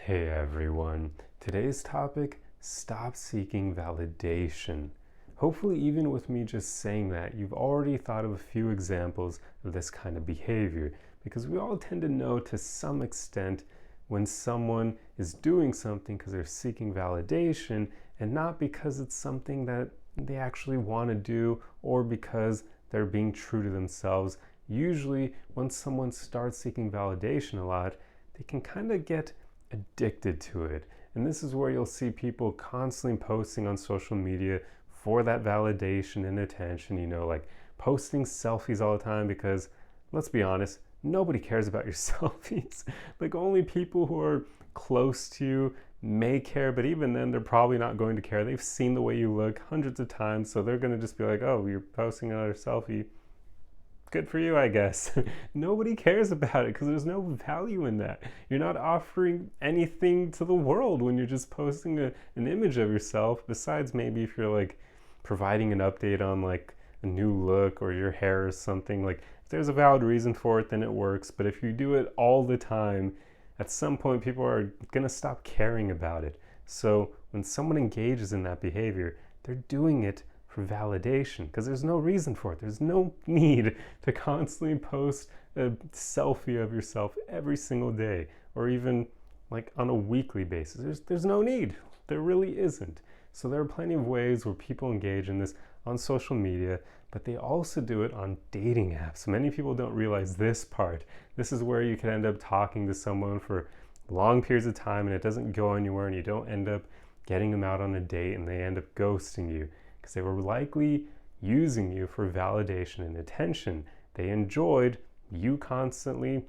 Hey everyone, today's topic, stop seeking validation. Hopefully, even with me just saying that, you've already thought of a few examples of this kind of behavior, because we all tend to know to some extent when someone is doing something because they're seeking validation and not because it's something that they actually want to do or because they're being true to themselves. Usually, when someone starts seeking validation a lot, they can kind of get addicted to it. And this is where you'll see people constantly posting on social media for that validation and attention, like posting selfies all the time because, let's be honest, nobody cares about your selfies. Like, only people who are close to you may care, but even then, they're probably not going to care. They've seen the way you look hundreds of times, so they're going to just be like, oh, you're posting another selfie. Good for you, I guess. Nobody cares about it because there's no value in that. You're not offering anything to the world when you're just posting an image of yourself, besides maybe if you're like providing an update on like a new look or your hair or something. Like, if there's a valid reason for it, then it works. But if you do it all the time, at some point people are gonna stop caring about it. So when someone engages in that behavior, they're doing it for validation because there's no reason for it. There's no need to constantly post a selfie of yourself every single day or even like on a weekly basis. There's no need. There really isn't. So there are plenty of ways where people engage in this on social media, but they also do it on dating apps. Many people don't realize this part. This is where you can end up talking to someone for long periods of time and it doesn't go anywhere and you don't end up getting them out on a date and they end up ghosting you because they were likely using you for validation and attention. They enjoyed you constantly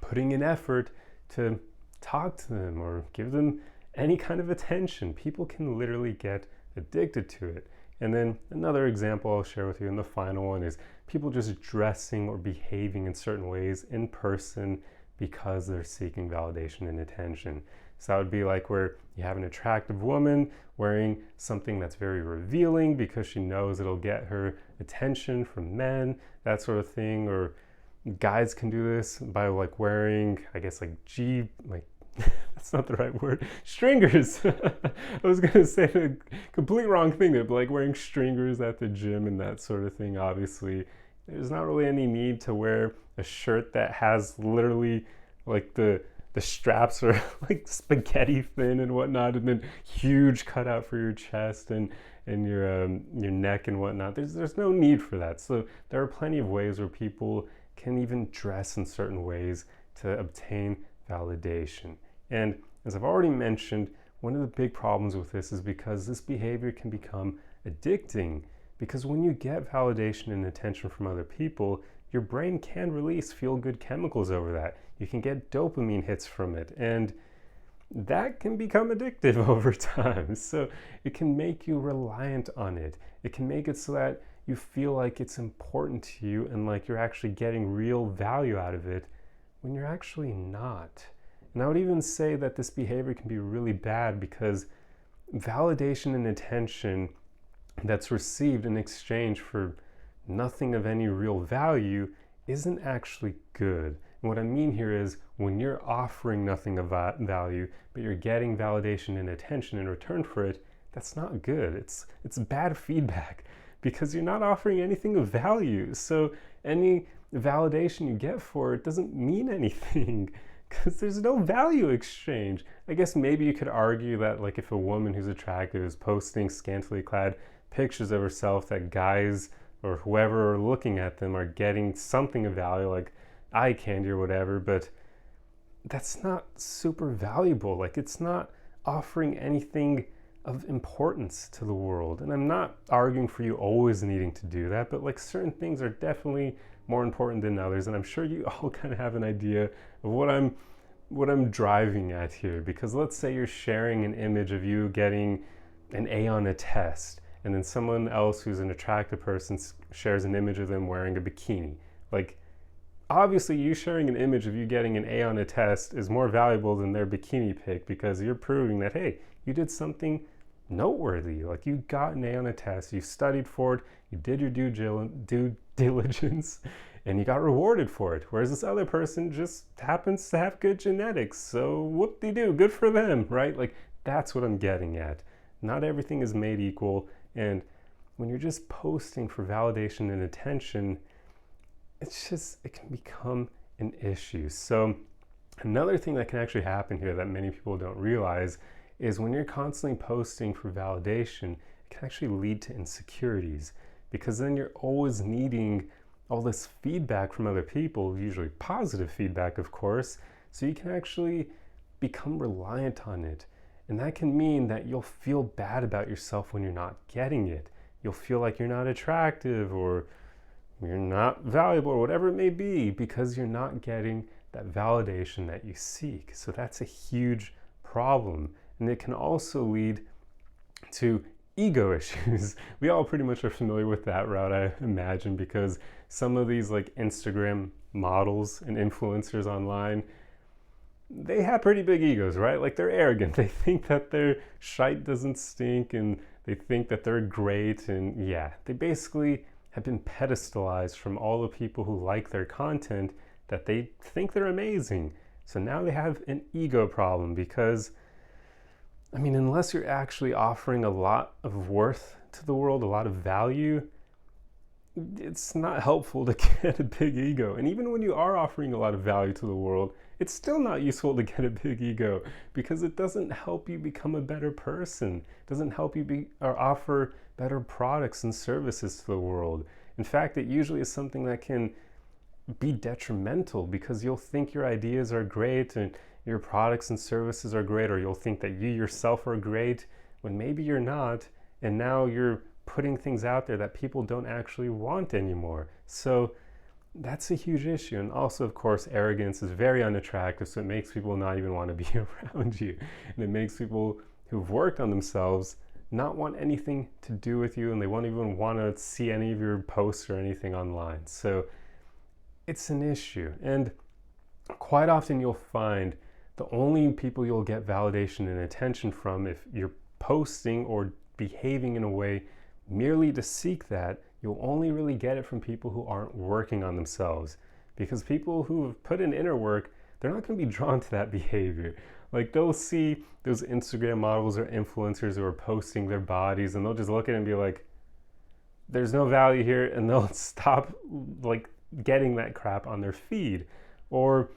putting in effort to talk to them or give them any kind of attention. People can literally get addicted to it. And then another example I'll share with you, and the final one, is people just dressing or behaving in certain ways in person because they're seeking validation and attention. So that would be like where you have an attractive woman wearing something that's very revealing because she knows it'll get her attention from men, that sort of thing. Or guys can do this by like wearing, I guess, that's not the right word, stringers. I was gonna say the complete wrong thing there, but like wearing stringers at the gym and that sort of thing. Obviously, there's not really any need to wear a shirt that has literally like the straps are like spaghetti thin and whatnot, and then huge cutout for your chest and your neck and whatnot. There's no need for that. So there are plenty of ways where people can even dress in certain ways to obtain validation. And as I've already mentioned, one of the big problems with this is because this behavior can become addicting. Because when you get validation and attention from other people, your brain can release feel-good chemicals over that. You can get dopamine hits from it, and that can become addictive over time. So it can make you reliant on it. It can make it so that you feel like it's important to you and like you're actually getting real value out of it when you're actually not. And I would even say that this behavior can be really bad because validation and attention that's received in exchange for nothing of any real value isn't actually good. And what I mean here is when you're offering nothing of value, but you're getting validation and attention in return for it, that's not good. It's bad feedback because you're not offering anything of value. So any validation you get for it doesn't mean anything because there's no value exchange. I guess maybe you could argue that like if a woman who's attractive is posting scantily clad pictures of herself, that guys or whoever are looking at them are getting something of value, like eye candy or whatever, but that's not super valuable. Like, it's not offering anything of importance to the world. And I'm not arguing for you always needing to do that, but like certain things are definitely more important than others. And I'm sure you all kind of have an idea of what I'm driving at here. Because let's say you're sharing an image of you getting an A on a test, and then someone else who's an attractive person shares an image of them wearing a bikini. Like, obviously you sharing an image of you getting an A on a test is more valuable than their bikini pic because you're proving that, hey, you did something noteworthy. Like, you got an A on a test, you studied for it, you did your due diligence, and he got rewarded for it. Whereas this other person just happens to have good genetics. So whoop-de-doo, good for them, right? Like, that's what I'm getting at. Not everything is made equal. And when you're just posting for validation and attention, it can become an issue. So another thing that can actually happen here that many people don't realize is when you're constantly posting for validation, it can actually lead to insecurities, because then you're always needing all this feedback from other people, usually positive feedback, of course, so you can actually become reliant on it. And that can mean that you'll feel bad about yourself when you're not getting it. You'll feel like you're not attractive or you're not valuable or whatever it may be, because you're not getting that validation that you seek. So that's a huge problem. And it can also lead to ego issues. We all pretty much are familiar with that route, I imagine, because some of these like Instagram models and influencers online, they have pretty big egos, right? Like, they're arrogant. They think that their shite doesn't stink, and they think that they're great. And yeah, they basically have been pedestalized from all the people who like their content, that they think they're amazing. So now they have an ego problem, because I mean, unless you're actually offering a lot of worth to the world, a lot of value, it's not helpful to get a big ego. And even when you are offering a lot of value to the world, it's still not useful to get a big ego, because it doesn't help you become a better person. It doesn't help you or offer better products and services to the world. In fact, it usually is something that can be detrimental, because you'll think your ideas are great and your products and services are great, or you'll think that you yourself are great when maybe you're not, and now you're putting things out there that people don't actually want anymore. So that's a huge issue. And also, of course, arrogance is very unattractive, so it makes people not even want to be around you. And it makes people who've worked on themselves not want anything to do with you, and they won't even want to see any of your posts or anything online. So it's an issue. And quite often you'll find the only people you'll get validation and attention from, if you're posting or behaving in a way merely to seek that, you'll only really get it from people who aren't working on themselves. Because people who have put in inner work, they're not going to be drawn to that behavior. Like, they'll see those Instagram models or influencers who are posting their bodies, and they'll just look at it and be like, there's no value here, and they'll stop like getting that crap on their feed. Or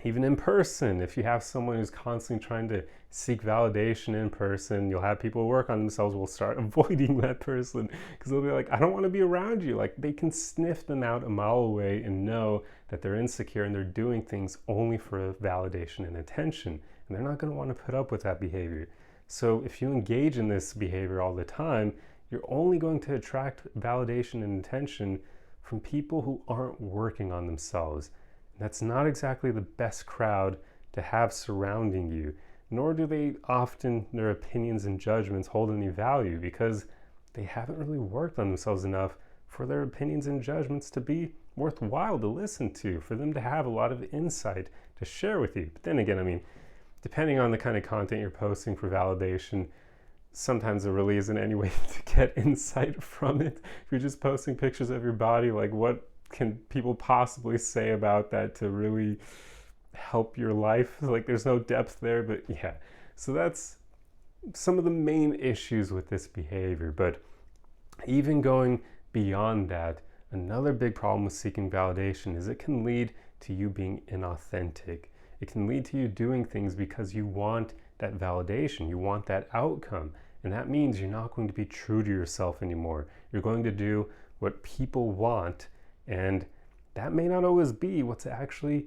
even in person, if you have someone who's constantly trying to seek validation in person, you'll have people who work on themselves will start avoiding that person, because they'll be like, I don't want to be around you. Like, they can sniff them out a mile away and know that they're insecure and they're doing things only for validation and attention, and they're not going to want to put up with that behavior. So if you engage in this behavior all the time, you're only going to attract validation and attention from people who aren't working on themselves. And that's not exactly the best crowd to have surrounding you, nor do they often, their opinions and judgments hold any value, because they haven't really worked on themselves enough for their opinions and judgments to be worthwhile to listen to, for them to have a lot of insight to share with you. But then again, I mean, depending on the kind of content you're posting for validation, sometimes there really isn't any way to get insight from it. If you're just posting pictures of your body, like, what can people possibly say about that to really help your life? Like, there's no depth there. But yeah, so that's some of the main issues with this behavior. But even going beyond that, another big problem with seeking validation is it can lead to you being inauthentic. It can lead to you doing things because you want that validation, you want that outcome. And that means you're not going to be true to yourself anymore. You're going to do what people want, and that may not always be what's actually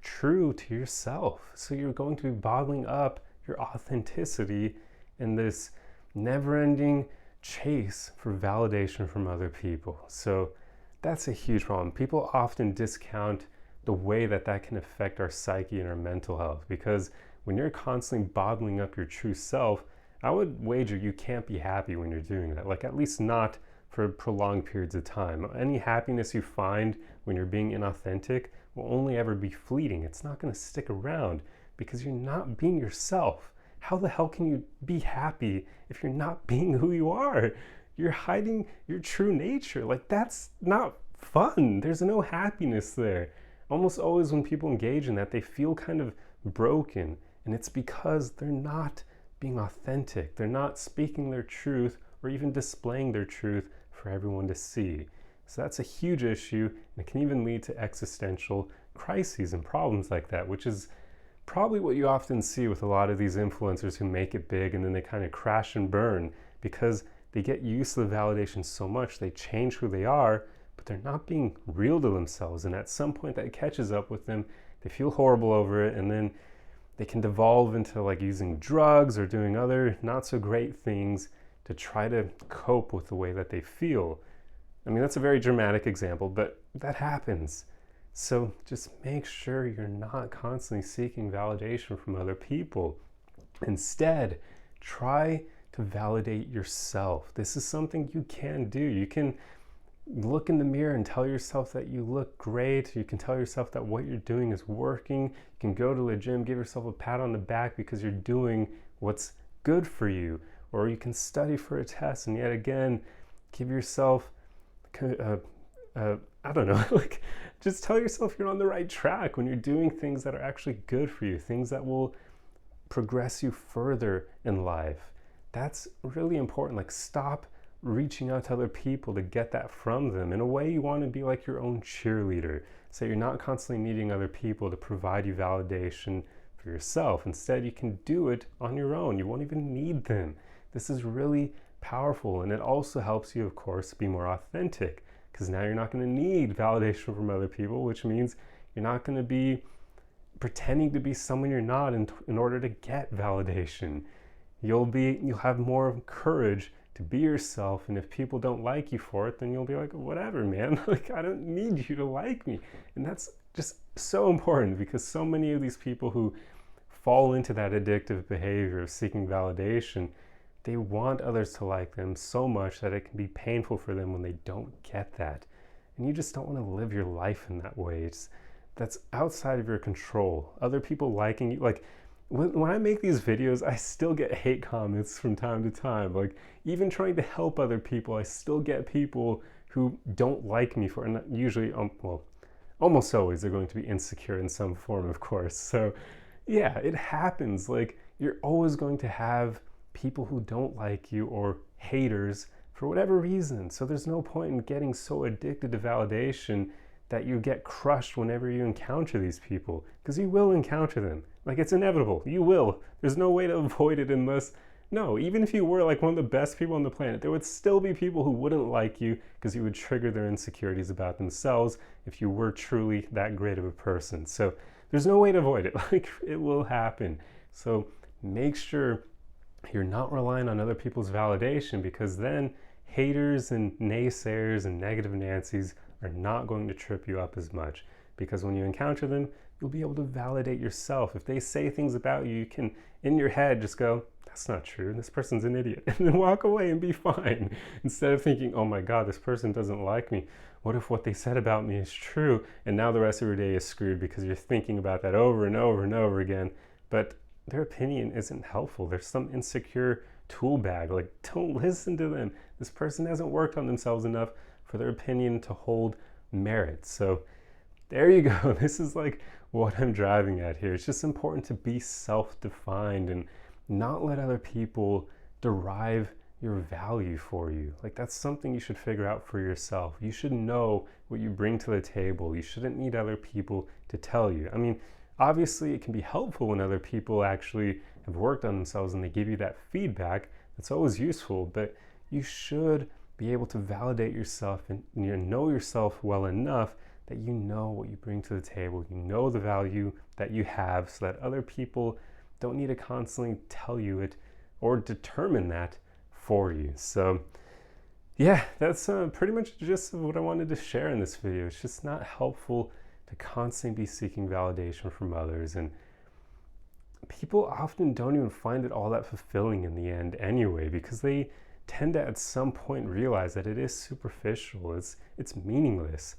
true to yourself. So you're going to be bottling up your authenticity in this never-ending chase for validation from other people. So that's a huge problem. People often discount the way that can affect our psyche and our mental health, because when you're constantly bottling up your true self, I would wager you can't be happy when you're doing that. Like, at least not for prolonged periods of time. Any happiness you find when you're being inauthentic will only ever be fleeting. It's not going to stick around because you're not being yourself. How the hell can you be happy if you're not being who you are? You're hiding your true nature. Like, that's not fun. There's no happiness there. Almost always when people engage in that, they feel kind of broken. And it's because they're not being authentic. They're not speaking their truth or even displaying their truth for everyone to see. So that's a huge issue, and it can even lead to existential crises and problems like that, which is probably what you often see with a lot of these influencers who make it big and then they kind of crash and burn because they get used to the validation so much, they change who they are, but they're not being real to themselves. And at some point that catches up with them, they feel horrible over it, and then they can devolve into like using drugs or doing other not so great things to try to cope with the way that they feel. I mean, that's a very dramatic example, but that happens. So just make sure you're not constantly seeking validation from other people. Instead, try to validate yourself. This is something you can do. You can look in the mirror and tell yourself that you look great. You can tell yourself that what you're doing is working. You can go to the gym, give yourself a pat on the back because you're doing what's good for you. Or you can study for a test and yet again, give yourself I don't know, like just tell yourself you're on the right track when you're doing things that are actually good for you, things that will progress you further in life. That's really important. Like, stop reaching out to other people to get that from them. In a way, you want to be like your own cheerleader, so you're not constantly needing other people to provide you validation for yourself. Instead, you can do it on your own. You won't even need them. This is really powerful, and it also helps you, of course, be more authentic, because now you're not going to need validation from other people, which means you're not going to be pretending to be someone you're not in order to get validation. You'll have more courage to be yourself, and if people don't like you for it, then you'll be like, whatever, man, like I don't need you to like me. And that's just so important, because so many of these people who fall into that addictive behavior of seeking validation, they want others to like them so much that it can be painful for them when they don't get that. And you just don't want to live your life in that way. That's outside of your control. Other people liking you, like when I make these videos, I still get hate comments from time to time. Like, even trying to help other people, I still get people who don't like me for, and usually, almost always they're going to be insecure in some form, of course. So yeah, it happens. Like, you're always going to have people who don't like you or haters for whatever reason. So there's no point in getting so addicted to validation that you get crushed whenever you encounter these people, because you will encounter them. Like, it's inevitable. You will. There's no way to avoid it unless, no, even if you were like one of the best people on the planet, there would still be people who wouldn't like you because you would trigger their insecurities about themselves if you were truly that great of a person. So there's no way to avoid it. Like, it will happen. So make sure you're not relying on other people's validation, because then haters and naysayers and negative Nancy's are not going to trip you up as much, because when you encounter them, you'll be able to validate yourself. If they say things about you, you can, in your head, just go, that's not true, this person's an idiot, and then walk away and be fine. Instead of thinking, oh my God, this person doesn't like me. What if what they said about me is true? And now the rest of your day is screwed because you're thinking about that over and over and over again. But their opinion isn't helpful. There's some insecure tool bag. Like, don't listen to them. This person hasn't worked on themselves enough for their opinion to hold merit. So there you go. This is like what I'm driving at here. It's just important to be self-defined and not let other people derive your value for you. Like, that's something you should figure out for yourself. You should know what you bring to the table. You shouldn't need other people to tell you. I mean, obviously it can be helpful when other people actually have worked on themselves and they give you that feedback. That's always useful, but you should be able to validate yourself and you know yourself well enough that you know what you bring to the table, you know the value that you have, so that other people don't need to constantly tell you it or determine that for you. So yeah, that's pretty much the gist of what I wanted to share in this video. It's just not helpful to constantly be seeking validation from others, and people often don't even find it all that fulfilling in the end anyway, because they tend to at some point realize that it is superficial, it's meaningless.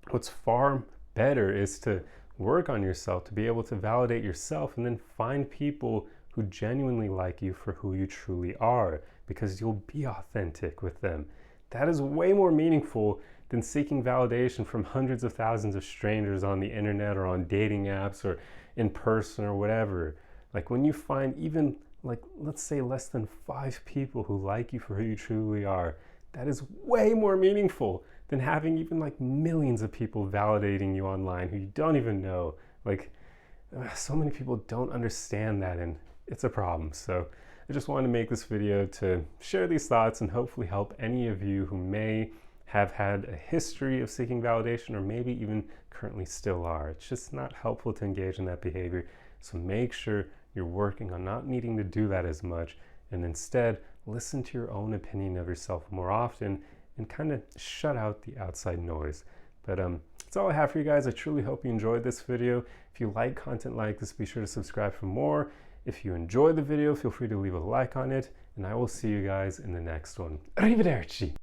What's far better is to work on yourself, to be able to validate yourself, and then find people who genuinely like you for who you truly are, because you'll be authentic with them. That is way more meaningful than seeking validation from hundreds of thousands of strangers on the internet or on dating apps or in person or whatever. Like when you find even, like, let's say less than 5 people who like you for who you truly are, that is way more meaningful than having even like millions of people validating you online who you don't even know. Like, so many people don't understand that, and it's a problem. So I just wanted to make this video to share these thoughts and hopefully help any of you who may have had a history of seeking validation or maybe even currently still are. It's just not helpful to engage in that behavior. So make sure you're working on not needing to do that as much, and instead listen to your own opinion of yourself more often and kind of shut out the outside noise. But that's all I have for you guys. I truly hope you enjoyed this video. If you like content like this, be sure to subscribe for more. If you enjoyed the video, feel free to leave a like on it, and I will see you guys in the next one. Arrivederci!